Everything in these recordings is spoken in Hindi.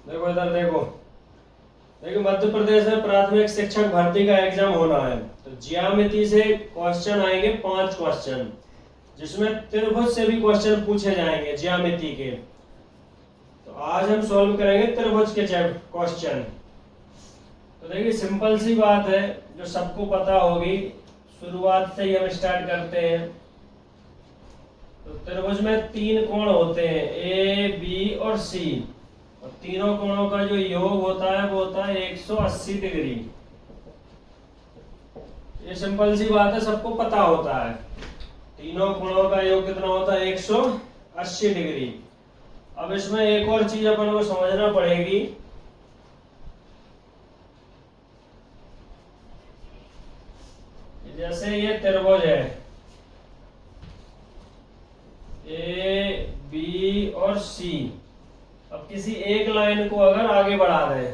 देखो इधर देखो, देखो मध्य प्रदेश में प्राथमिक शिक्षक भर्ती का एग्जाम होना है। तो ज्यामिति से क्वेश्चन आएंगे 5 क्वेश्चन, जिसमें त्रिभुज से भी क्वेश्चन पूछे जाएंगे ज्यामिति के। तो आज हम सॉल्व करेंगे त्रिभुज के क्वेश्चन। तो देखिए सिंपल सी बात है जो सबको पता होगी, शुरुआत से ही हम स्टार्ट करते हैं। तो त्रिभुज में 3 कोण होते हैं, ए बी और सी, और तीनों कोणों का जो योग होता है वो होता है 180 डिग्री। ये सिंपल सी बात है, सबको पता होता है। तीनों कोणों का योग कितना होता है? 180 डिग्री। अब इसमें एक और चीज अपन को समझना पड़ेगी। जैसे ये त्रिभुज है ए बी और सी, अब किसी एक लाइन को अगर आगे बढ़ा दें,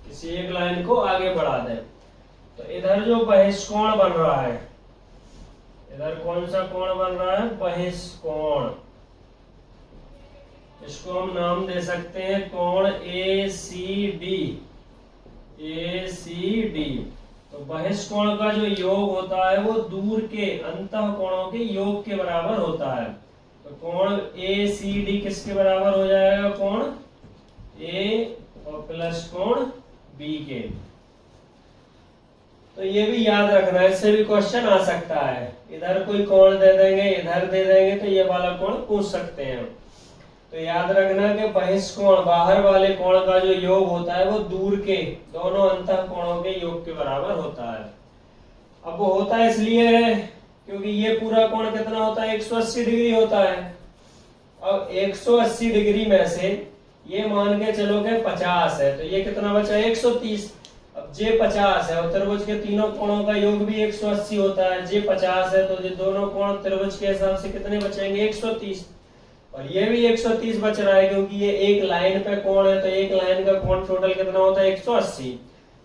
किसी एक लाइन को आगे बढ़ा दें, तो इधर जो बहिष्कोण बन रहा है, इधर कौन सा कोण बन रहा है? बहिष्कोण। इसको हम नाम दे सकते हैं कोण ए सी डी। ए सी डी। तो बहिष्कोण का जो योग होता है वो दूर के अंतः कोणों के योग के बराबर होता है। तो कोण ए सी डी किसके बराबर हो जाएगा? कोण ए और प्लस कोण बी के। तो ये भी याद रखना है, इससे भी क्वेश्चन आ सकता है। इधर कोई कोण दे देंगे, इधर दे देंगे, तो ये वाला कोण पूछ सकते हैं। तो याद रखना कि बहिष्कोण, बाहर वाले कोण का जो योग होता है वो दूर के दोनों अंतः कोणों के योग के बराबर होता है। अब वो होता है इसलिए क्योंकि ये पूरा कोण कितना होता है? 180 डिग्री होता है। अब 180 डिग्री में से ये मान के चलो कि 50 है, तो ये कितना बचा? 130। अब जे 50 है और त्रिभुज के तीनों कोणों का योग भी 180 होता है, जे 50 है, तो ये दोनों कोण त्रिभुज के हिसाब से कितने बचेंगे? 130। और ये भी 130 बच रहा है क्योंकि ये एक लाइन पे कोण है, तो एक लाइन का कोण टोटल कितना होता है? 180।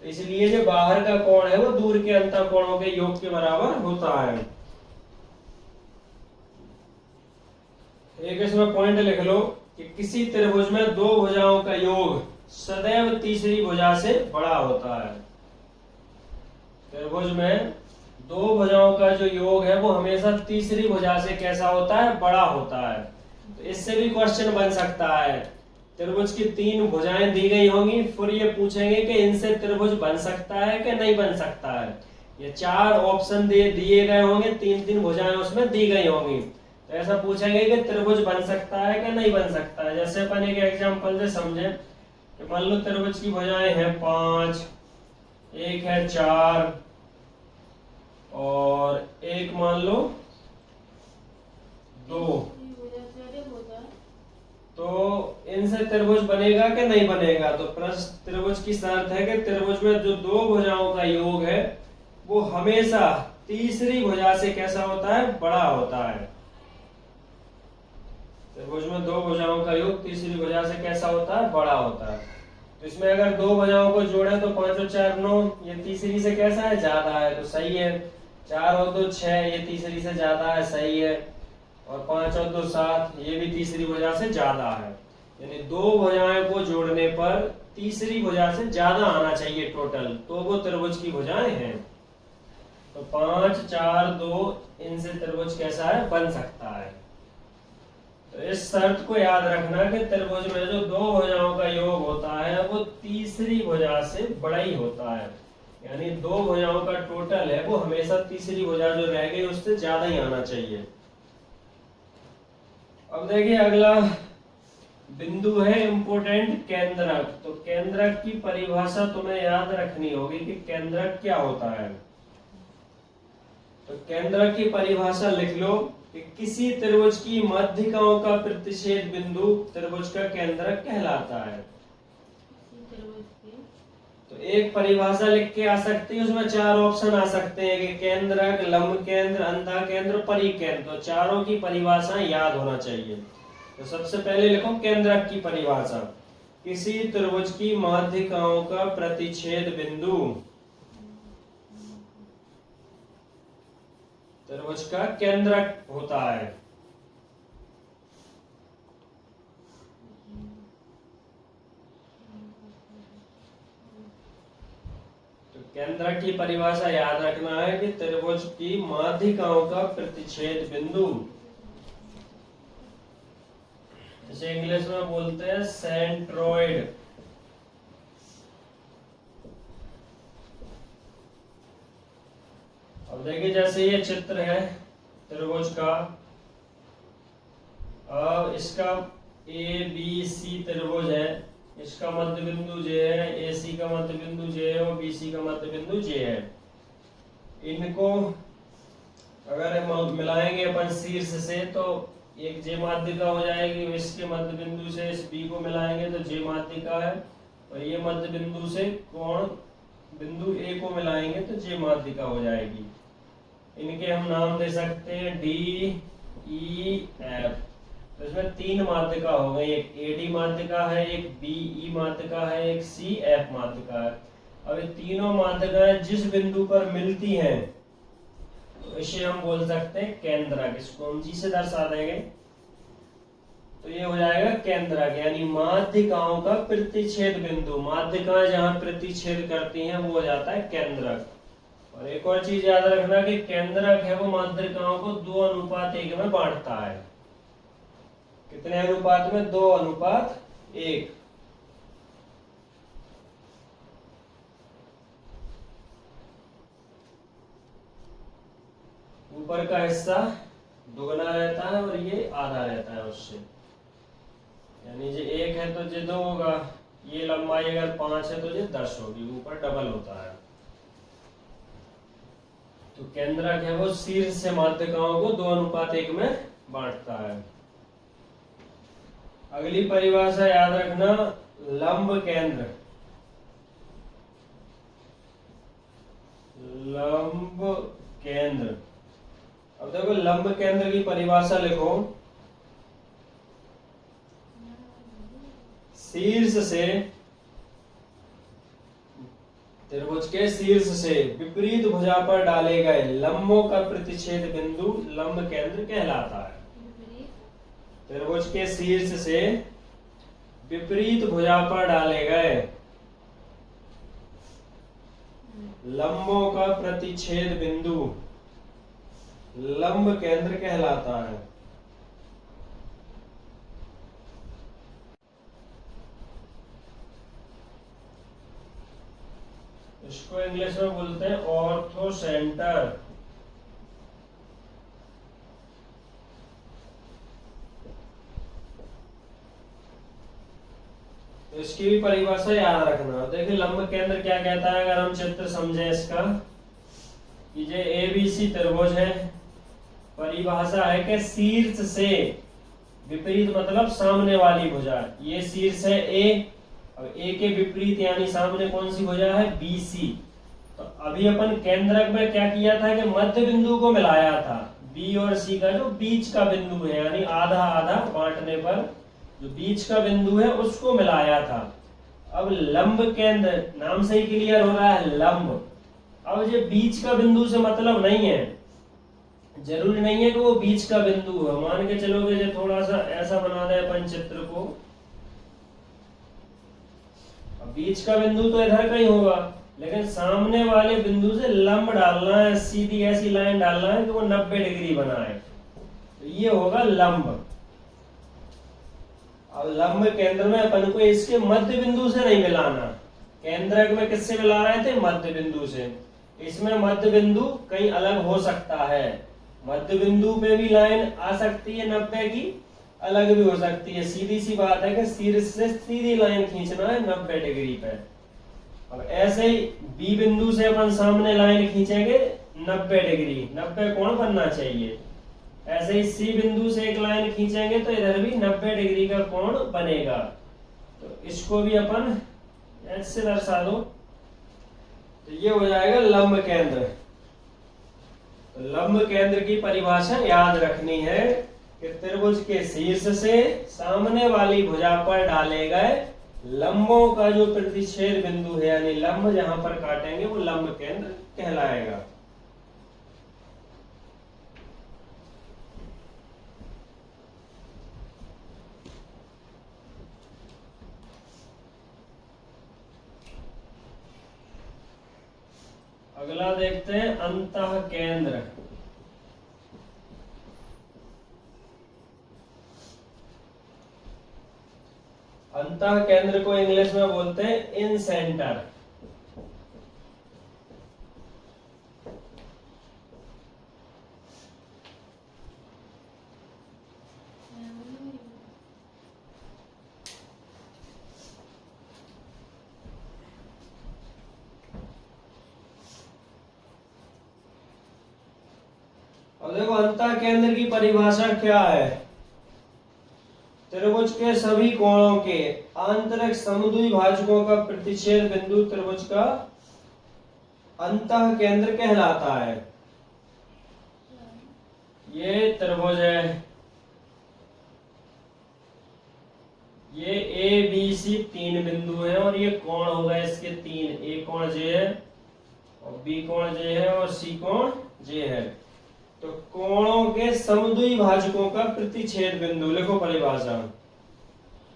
तो इसलिए जो बाहर का कोण है वो दूर के अंतः कोणों के योग के बराबर होता है। एक इसमें पॉइंट लिख लो कि किसी त्रिभुज में दो भुजाओं का योग सदैव तीसरी भुजा से बड़ा होता है। त्रिभुज में दो भुजाओं का जो योग है वो हमेशा तीसरी भुजा से कैसा होता है? बड़ा होता है। तो इससे भी क्वेश्चन बन सकता है। त्रिभुज की 3 भुजाएं दी गई होंगी, फिर ये पूछेंगे कि इनसे त्रिभुज बन सकता है कि नहीं बन सकता है। ये 4 ऑप्शन दिए गए होंगे, 3-3 भुजाएं उसमें दी गई होंगी। तो ऐसा पूछेंगे कि त्रिभुज बन सकता है कि नहीं बन सकता है। जैसे अपन एक एग्जांपल से समझे कि मान लो त्रिभुज की भुजाएं हैं 5, एक है 4 और एक मान लो 2। तो इनसे त्रिभुज बनेगा कि नहीं बनेगा? तो प्रश्न त्रिभुज की शर्त है कि त्रिभुज में जो दो भुजाओं का योग है वो हमेशा तीसरी भुजा से कैसा होता है? बड़ा होता है। त्रिभुज में दो भुजाओं का योग तीसरी भुजा से कैसा होता है? बड़ा होता है। तो इसमें अगर दो भुजाओं को जोड़े तो 5 और 4 9, ये तीसरी से कैसा है? ज्यादा है, तो सही है। 4 और 2 6, ये तीसरी से ज्यादा है, सही है। और 5 और 2 7, ये भी तीसरी भुजा से ज्यादा है। यानी दो भुजाएं को जोड़ने पर तीसरी भुजा से ज्यादा आना चाहिए टोटल, तो वो त्रिभुज की भुजाएं हैं। तो 5 4 2 इनसे त्रिभुज कैसा है? बन सकता है। तो इस शर्त को याद रखना कि त्रिभुज में जो दो भुजाओं का योग होता है वो तीसरी भुजा से बड़ा ही होता है। यानी दो भुजाओं का टोटल है वो हमेशा तीसरी भुजा जो रह गई उससे ज्यादा ही आना चाहिए। अब देखिए अगला बिंदु है इंपोर्टेंट, केंद्रक। तो केंद्रक की परिभाषा तुम्हें याद रखनी होगी कि केंद्रक क्या होता है। तो केंद्रक की परिभाषा लिख लो कि किसी त्रिभुज की मध्यिकाओं का प्रतिच्छेद बिंदु त्रिभुज का केंद्रक कहलाता है। तो एक परिभाषा लिख के आ सकती है, उसमें 4 ऑप्शन आ सकते हैं कि केंद्रक, लंब केंद्र, अंतः केंद्र, परिकेंद्र। तो चारों की परिभाषाएं याद होना चाहिए। तो सबसे पहले लिखो केंद्रक की परिभाषा, किसी त्रिभुज की माध्यिकाओं का प्रतिच्छेद बिंदु त्रिभुज का केंद्रक होता है। केंद्रक की परिभाषा याद रखना है कि त्रिभुज की माध्यिकाओं का प्रतिच्छेद बिंदु, इसे इंग्लिश में बोलते हैं सेंट्रोइड। अब देखिए जैसे ये चित्र है त्रिभुज का, अब इसका ए बी सी त्रिभुज है, इसका मध्य बिंदु जे है, ए सी का मध्य बिंदु जे है और बी सी का मध्य बिंदु जे है। इनको अगर हम मिलाएंगे अपन शीर्ष से तो एक जे माध्यिका हो जाएगी, इसके मध्य बिंदु से इस बी को मिलाएंगे तो जे माध्यिका है, और ये मध्य बिंदु से कोण बिंदु ए को मिलाएंगे तो जे माध्यिका हो जाएगी। इनके हम नाम दे सकते हैं डी ई एफ। तो इसमें तीन माध्यिका हो गई, एक एडी माध्यिका है, एक बीई माध्यिका है, एक सी एफ माध्यिका है। अब ये तीनों माध्यिकाएं जिस बिंदु पर मिलती हैं तो इसे हम बोल सकते हैं केंद्रक। इसको हम जी से दर्शा देंगे तो ये हो जाएगा केंद्रक, यानी माध्यिकाओं का प्रतिच्छेद बिंदु। माध्यिकाएं जहां प्रतिच्छेद करती हैं वो हो जाता है केंद्रक। और एक और चीज याद रखना कि केंद्रक है वो माध्यिकाओं को 2:1 में बांटता है। कितने अनुपात में? 2:1। ऊपर का हिस्सा दुगना रहता है और ये आधा रहता है उससे, यानी जो 1 है तो जो 2 होगा, ये लंबाई अगर 5 है तो ये 10 होगी, ऊपर डबल होता है। तो केंद्रक है वो शीर्ष से माध्यिकाओं को 2:1 में बांटता है। अगली परिभाषा याद रखना, लंब केंद्र। लंब केंद्र, अब देखो लंब केंद्र की परिभाषा लिखो, शीर्ष से, त्रिभुज के शीर्ष से विपरीत भुजा पर डाले गए लंबों का प्रतिच्छेद बिंदु लंब केंद्र कहलाता है। त्रिभुज के शीर्ष से विपरीत भुजा पर डाले गए लंबों का प्रतिच्छेद बिंदु लंब केंद्र कहलाता है। इसको इंग्लिश में बोलते हैं ऑर्थो सेंटर। तो इसकी भी परिभाषा याद रखना। देखिए लंब केंद्र क्या कहता है, अगर हम चित्र समझें इसका, कि जो एबीसी त्रिभुज है, परिभाषा है कि शीर्ष से विपरीत मतलब सामने वाली भुजा, ये शीर्ष है ए, अब ए के विपरीत यानी सामने कौन सी भुजा है? बीसी। तो अभी अपन केंद्रक में क्या किया था कि मध्य बिंदु को मिलाया था, बी और सी का जो बीच का बिंदु है, यानी आधा आधा बांटने पर जो बीच का बिंदु है उसको मिलाया था। अब लंब केंद्र नाम से ही क्लियर हो रहा है, लंब। अब ये बीच का बिंदु से मतलब नहीं है, जरूरी नहीं है कि वो बीच का बिंदु हो। मान के चलोगे जो थोड़ा सा ऐसा बना दे अपन चित्र को, अब बीच का बिंदु तो इधर का ही होगा, लेकिन सामने वाले बिंदु से लंब डालना है, सीधी ऐसी लाइन डालना है कि वो 90 डिग्री बनाए, तो ये होगा लंब। अब लंब केंद्र में अपन को इसके मध्य बिंदु से नहीं मिलाना। केंद्रक में किससे मिला रहे थे? मध्य बिंदु से। इसमें मध्य बिंदु कहीं अलग हो सकता है, मध्य बिंदु पे भी लाइन आ सकती है 90 की, अलग भी हो सकती है। सीधी सी बात है कि शीर्ष से सीधी लाइन खींचना है 90 डिग्री पे। अब ऐसे ही बी बिंदु से अपन सामने लाइन खींचेंगे 90 डिग्री, 90 कोण बनना चाहिए। ऐसे ही सी बिंदु से एक लाइन खींचेंगे तो इधर भी 90 डिग्री का कोण बनेगा। तो इसको भी अपन ऐसे दर्शा दो, तो ये हो जाएगा लंब केंद्र। तो लंब केंद्र की परिभाषा याद रखनी है कि त्रिभुज के शीर्ष से सामने वाली भुजा पर डाले गए लंबों का जो प्रतिच्छेद बिंदु है, यानी लंब जहां पर काटेंगे वो लंब केंद्र कहलाएगा। अगला देखते हैं अंतः केंद्र। अंतः केंद्र को इंग्लिश में बोलते हैं इन सेंटर। अब देखो अंतः केंद्र की परिभाषा क्या है। त्रिभुज के सभी कोणों के आंतरिक समद्विभाजकों का प्रतिच्छेद बिंदु त्रिभुज का अंतः केंद्र कहलाता है। ये त्रिभुज है, ये ए बी सी तीन बिंदु हैं और ये कोण होगा इसके तीन, ए कोण जे है और बी कोण जे है और सी कोण जे है। तो कोणों के समद्विभाजकों का प्रतिच्छेद बिंदु, लिखो परिभाषा,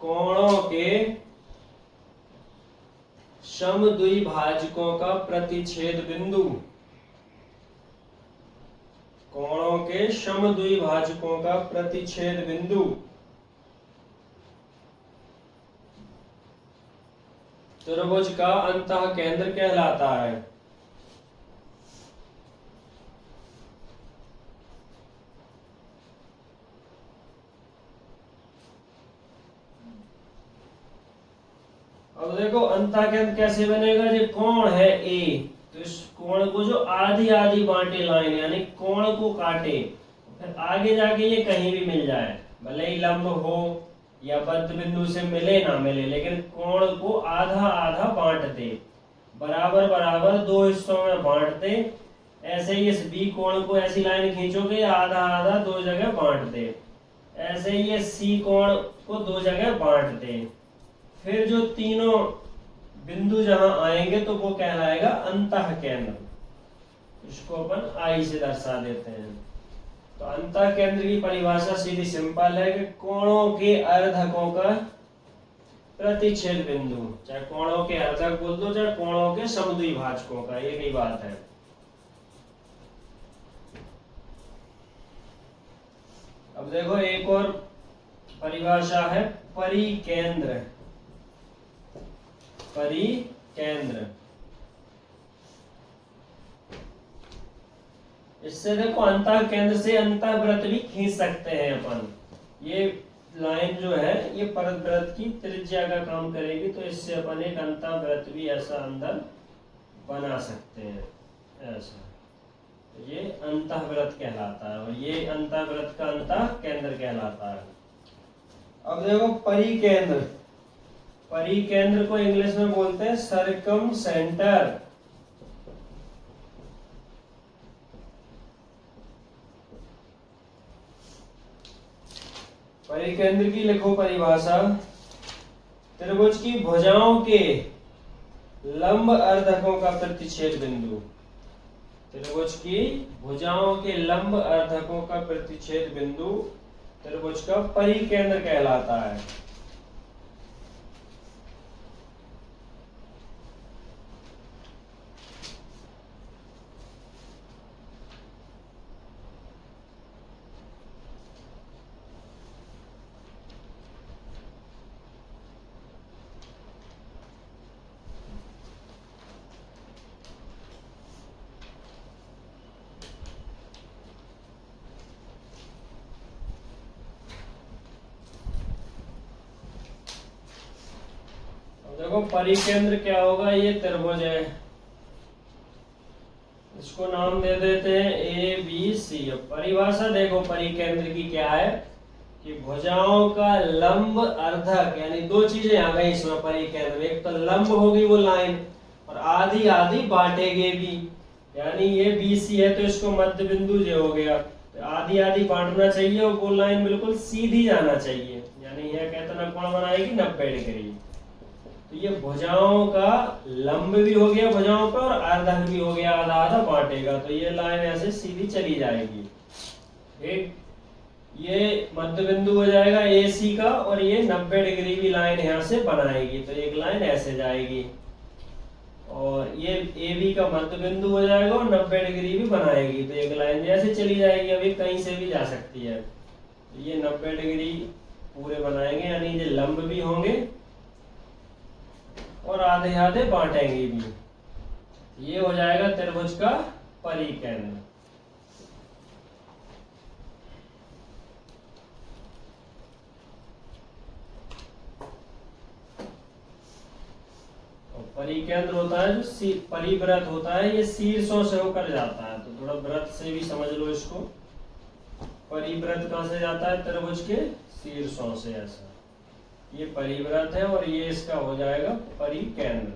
कोणों के समद्विभाजकों का प्रतिच्छेद बिंदु, कोणों के समद्विभाजकों का प्रतिच्छेद बिंदु त्रिभुज का अंतः केंद्र कहलाता है। अब देखो अंतः केंद्र कैसे बनेगा। जो कोण है ए, तो इस कोण को जो आधी आधी बांटे लाइन, यानी कोण को काटे, फिर आगे जाके ये कहीं भी मिल जाए, भले ही लंब हो या बद्ध बिंदु से मिले ना मिले, लेकिन कोण को आधा आधा बांट दे, बराबर बराबर दो हिस्सों में बांट दे। ऐसे ही इस बी कोण को ऐसी लाइन खींचोगे आधा आधा दो जगह बांट दे, ऐसे ही ये सी कोण को दो जगह बांट दे। फिर जो तीनों बिंदु जहां आएंगे तो वो कहलाएगा अंतः केंद्र। इसको अपन आई से दर्शा देते हैं। तो अंतः केंद्र की परिभाषा सीधी सिंपल है कि कोणों के अर्धकों का प्रतिच्छेद बिंदु, चाहे कोणों के अर्धक बोल दो चाहे कोणों के समद्विभाजकों का, एक ही बात है। अब देखो एक और परिभाषा है परिकेंद्र। परिकेंद्र, इससे देखो अंतः केंद्र से अंतः वृत्त भी खींच सकते हैं अपन। ये लाइन जो है ये परत वृत्त की त्रिज्या का काम करेगी, तो इससे अपन एक अंतः वृत्त भी ऐसा अंदर बना सकते हैं ऐसा। तो ये अंतः वृत्त कहलाता है और ये अंतः वृत्त का अंतः केंद्र कहलाता है। अब देखो परिकेंद्र, परिकेंद्र को इंग्लिश में बोलते हैं सर्कम सेंटर। परिकेंद्र की लिखो परिभाषा, त्रिभुज की भुजाओं के लंब अर्धकों का प्रतिच्छेद बिंदु, त्रिभुज की भुजाओं के लंब अर्धकों का प्रतिच्छेद बिंदु त्रिभुज का परिकेंद्र कहलाता है। देखो परिकेंद्र क्या होगा, ये त्रिभुज है, इसको नाम दे देते हैं ए बी सी। परिभाषा देखो परिकेंद्र की क्या है कि भुजाओं का लंब अर्धक, यानी दो चीजें आ गई इसमें परिकेंद्र में, एक तो लंब होगी वो लाइन और आधी आधी बांटेगे भी, यानी ये बी सी है तो इसको मध्य बिंदु जो हो गया, तो आधी आधी बांटना चाहिए और वो लाइन बिल्कुल सीधी जाना चाहिए, यानी यह कहते कोण बनाएगी 90 डिग्री। तो ये भुजाओं का लंब भी हो गया भुजाओं पर और अर्धक भी हो गया, आधा आधा बांटेगा, तो ये लाइन ऐसे सीधी चली जाएगी। एक ये मध्य बिंदु हो जाएगा ए सी का और ये 90 डिग्री भी लाइन यहाँ से बनाएगी, तो एक लाइन ऐसे जाएगी। और ये ए बी का मध्य बिंदु हो जाएगा और 90 डिग्री भी बनाएगी। तो एक लाइन ऐसे चली जाएगी, अभी कहीं से भी जा सकती है। तो ये 90 डिग्री पूरे बनाएंगे, यानी ये लंब भी होंगे और आधे आधे बांटेंगे भी। ये हो जाएगा त्रिभुज का परिकेंद्र। परिकेंद्र होता है जो परिव्रत होता है, ये शीर्षों से होकर जाता है। तो थोड़ा व्रत से भी समझ लो इसको। परिव्रत कहां से जाता है? त्रिभुज के शीर्षों से। ऐसा ये परिव्रत है और ये इसका हो जाएगा परिकेंद्र।